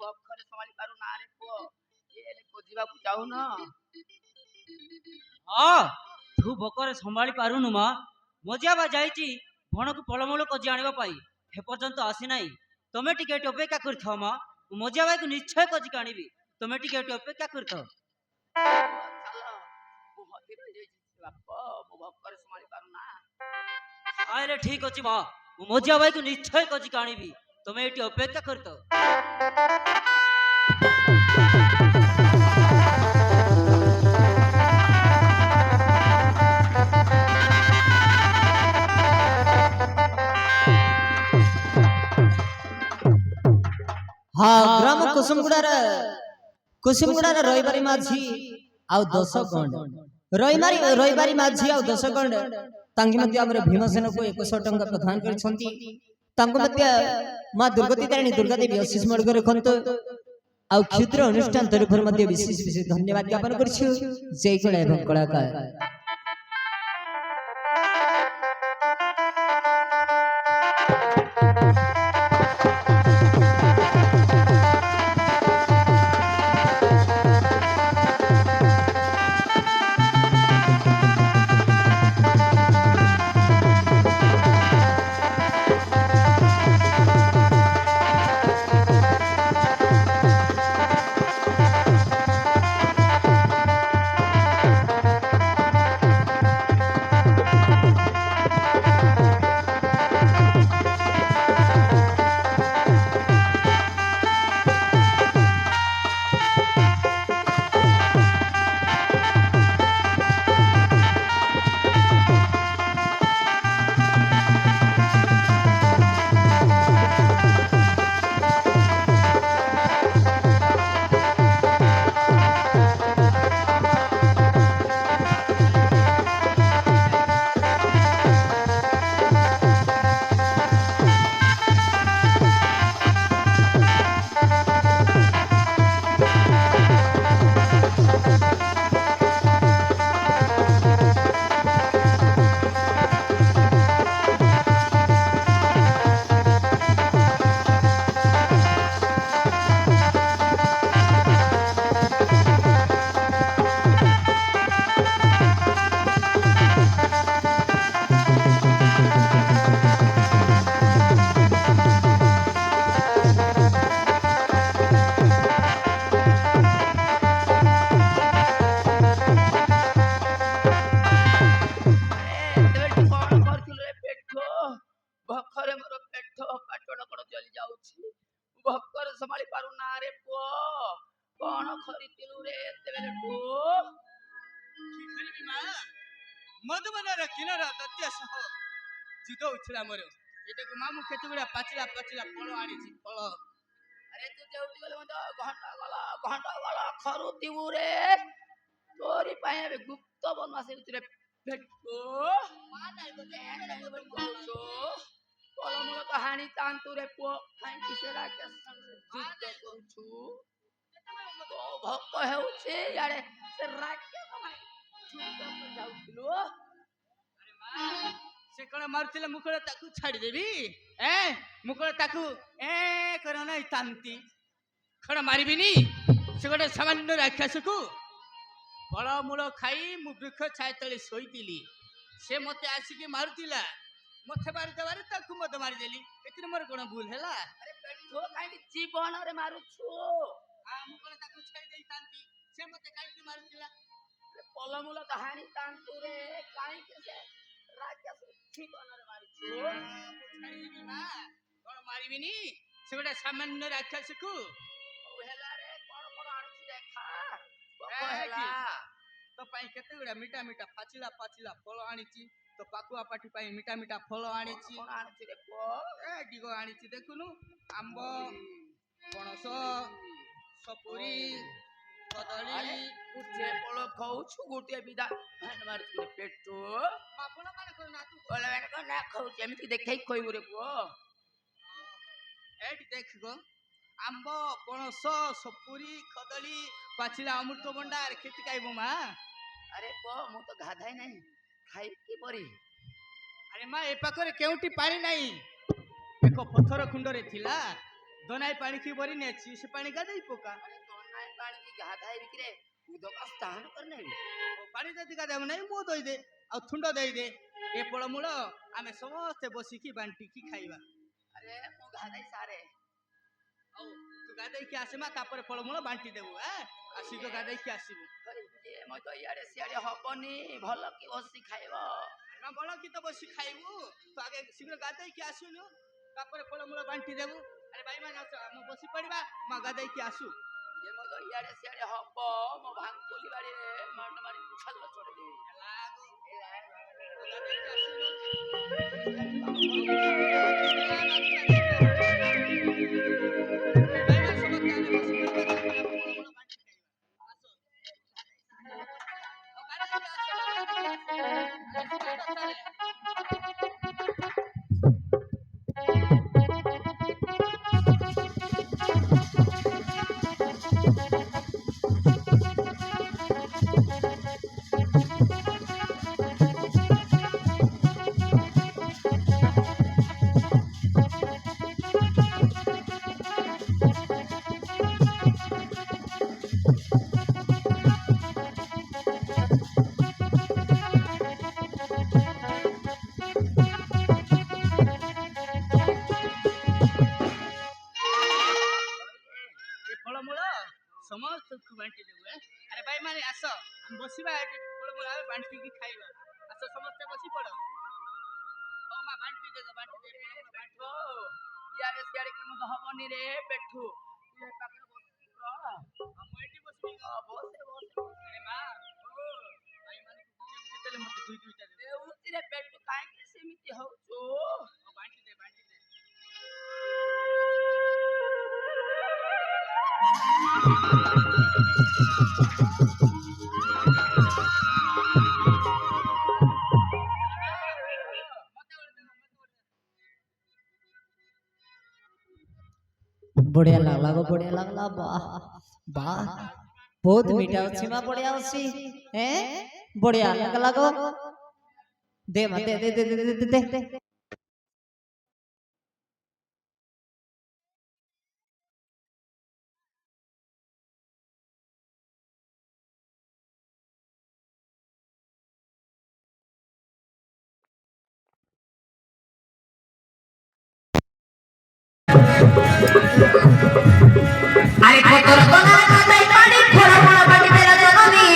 ଭୋକରେ ସମ୍ଭାଳି ପାରୁ ନା ରେ ପୁଅ ଏ ଖୋଜିବାକୁ ଯାଉନ ହଁ ତୁ ଭୋକରେ ସମ୍ଭାଳି ପାରୁନୁ ମା ମଜିଆ ବା ଯାଇଛି ଭଣକୁ ଫଳମୂଳ ଖୋଜି ଆଣିବା ପାଇଁ ଏପର୍ଯ୍ୟନ୍ତ ଆସିନାହିଁ ତମେ ଟିକେ ଏଠି ଅପେକ୍ଷା କରିଥାଅ ମା ମୁଁ ମଜିଆ ଭାଇକୁ ନିଶ୍ଚୟ ଖୋଜିକି ଆଣିବି ତମେ ଟିକେ ଏଠି ଅପେକ୍ଷା କରିଥାଅ ଚାଲ ମୁଁ ହଜି ରହିଯାଇଛି ବାପ ମୁଁ ଭୋକରେ ସମ୍ଭାଳି ପାରୁନା ଆରେ ଠିକ ଅଛି ମା ମୁଁ ମଜିଆ ଭାଇକୁ ନିଶ୍ଚୟ ଖୋଜିକି ଆଣିବି ତମେ ଏଠି ଅପେକ୍ଷା କରିଥାଅ ହଁ ଗ୍ରାମ କୁସୁମଗୁଡାର ରଇବାରୀ ମାଝି ଆଉ 10 ଗଣ୍ଡ ରଇବାରୀ ମାଝି ଆଉ 10 ଗଣ୍ଡ ତାଙ୍କେ ମଧ୍ୟ ଆମର ଭୀମସେନକୁ 100 ଟଙ୍କା ପ୍ରଦାନ କରିଛନ୍ତି ତାଙ୍କୁ ମଧ୍ୟ ମା ଦୁର୍ଗତି ତାରିଣୀ ଦୁର୍ଗା ଦେବୀ ଆଶିଷ ମର୍ଗ ରଖନ୍ତୁ ଆଉ କ୍ଷୁଦ୍ର ଅନୁଷ୍ଠାନ ତରଫରୁ ମଧ୍ୟ ବିଶେଷ ବିଶେଷ ଧନ୍ୟବାଦ ଜ୍ଞାପନ କରିଛୁ ଜୟ କଳା ଏବଂ କଳାକାର ଭୋକରେ ମୋର ପେଟ ପାଟଣ କଣ ଜଳି ଯାଉଛି ଭୋକରେ ସମ୍ଭାଳି ପାରୁନା ରେ ପୁଅ କଣ କରିଥିଲୁ ରେ ଏତେବେଳଠୁ ମଧୁବନର କିନାର ଦତ୍ୟ ସହ ଯୁଗ ଉଠିଲା ମୋର ଏଟାକୁ ମାମୁ କେତେଗୁଡା ପାଚିଲା ଫଳ ଆଣିଛି ଫଳ ଆରେ ତୁ ଯେଉଁଠି ଗଲେ ମଧ୍ୟ ଘଣ୍ଟା ଗଲା ଖରୁଥିବୁ ରେ ତୋରି ପାଇଁ ଏବେ ଗୁପ୍ତ ବନବାସ ଭିତରେ ପେଟ ଫଳମୂଳ ତ ହାଣି ତାନ୍ତୁ ରେ ପୁଅ କାହିଁକି ସେ ରାକ୍ଷସ ଯୁଦ୍ଧ କରୁଛୁ ତ ଭକ୍ତ ହେଉଛି ଇଆଡେ ସେ ରାକ୍ଷସ ଯୁଦ୍ଧ କରି ଯାଉଥିଲୁ ସେ କଣ ମାରୁଥିଲେ ମୁଁ କଣ ତାକୁ ଛାଡିଦେବି ମୁଁ କଣ ତାକୁ କର ନାଇଁ ତାନ୍ତି କଣ ମାରିବିନି ସେ ଗୋଟେ ସାମାନ୍ୟ ରାକ୍ଷସକୁ ଫଳମୂଳ ଖାଇ ମୁଁ ବୃକ୍ଷ ଛାଇ ତଳେ ଶୋଇଥିଲି ସେ ମତେ ଆସିକି ମାରୁଥିଲା ମତେ ମାରିଦେବାରେ ତାକୁ ମତେ ମାରିଦେଲି ଏଥିରେ ମୋର କଣ ଭୁଲ ହେଲା କାହିଁକି ଜୀବନରେ ମାରୁଛୁ ମୁଁ କଣ ତାକୁ ଛାଡି ଦେଇଥାନ୍ତି ସେ ମତେ କାହିଁକି ମାରୁଥିଲା ଫଳମୂଳ ତ ହାଣି ତାନ୍ତୁ ରେ କାହିଁକି ସେ ରାକ୍ଷସ ଜୀବନରେ ମାରୁଛୁ ଛାଡିଦେବି ମା କଣ ମାରିବିନି ସେ ଗୋଟେ ସାମାନ୍ୟ ରାକ୍ଷସକୁ ହେଲା ରେ କଣ କଣ ଆଣୁଛୁ ଦେଖା ହେଲା ତୋ ପାଇଁ କେତେ ଗୁଡା ମିଠା ମିଠା ପାଚିଲା ଫଳ ଆଣିଛି ତୋ ପାକୁଆ ପାଟି ପାଇଁ ମିଠା ଫଳ ଆଣିଛି କଣ ଆଣିଛି ରେ ପୁଅ ଦିଗ ଆଣିଛି ଦେଖୁନୁ ଆମ୍ବ ପଣସ ସପୁରୀ କଦଳୀ ଗୋଟିଏ ଫଳ ଖାଉଛୁ ଗୋଟିଏ ବିଧା ମାରୁଛୁ ରେ ପେଟ ନା ଖାଉଛି ଏମିତି ଦେଖେଇ କହିବୁ ରେ ପୁଅ ଏଇଠି ଦେଖ ଗୋ ଆମ୍ବ ପଣସ ସପୁରୀ କଦଳୀ ପାଚିଲା ଅମୃତଭଣ୍ଡା କେତେ ଖାଇବୁ ମା ଆରେ ପୁଅ ମୁଁ ତ ଗାଧାଇ ନାହିଁ ଖାଇବି କିପରି ଆରେ ମା ଏ ପାଖରେ କେଉଁଠି ପାଣି ନାହିଁ ଏକ ପଥର କୁଣ୍ଡରେ ଥିଲା दोनाई पानी की बोरी नेची से पानी गादाई पोका अरे दोनाई पानी की गाधाई बिकरे उदो का स्नान करने पानी जदि गादाम नहीं मो दई दे आ थुंड दई दे ए फलमूल आमे समस्ते बसिकी बांटिकी खाइबा अरे मु गाधाई सारे औ तू गादाई की आसेमा तापर फलमूल बांटी देबू आसी तो गादाई की आसीबू ए म तो इयाडे सियाडे हबनी भल की बसी खाइबो ना बळ की तो बसी खाइबू तो आगे शीघ्र गादाई की आसुनु तापर फलमूल बांटी देबू अरे भाई मान हम बसी पड़िबा म गादाई की आसु ये म तो इयाडे सियाडे हब म भांगतुली बाड़ी रे मार मारी छल छोड़ दे गादाई की आसुनु समस्त बांटी देबू अरे भाई माने आस हम बसिबा फलमूल आवे बांटी की खाइबा आस समस्त बसी पड़ ओ मा बांटी दे फलमूल बांटो इयाडे सियाडे के म तो हबनी रे पेठू ये पाकर बसी र हम एटी बसबी बसे अरे मां ओ भाई माने कुछ तेले मते दुई दुईटा दे ए उती रे पेठू काहे के सेमिति होचो ओ बांटी दे बढ़िया लागला गो बढ़िया लागला वाह वाह बहुत मीठा अछि मा बढ़िया अछि हैं बढ़िया लागला गो दे मा दे दे दे दे दे दे अरे खोतर बना खाताय पाणी फोडा फोडा पाणी तेरा जननी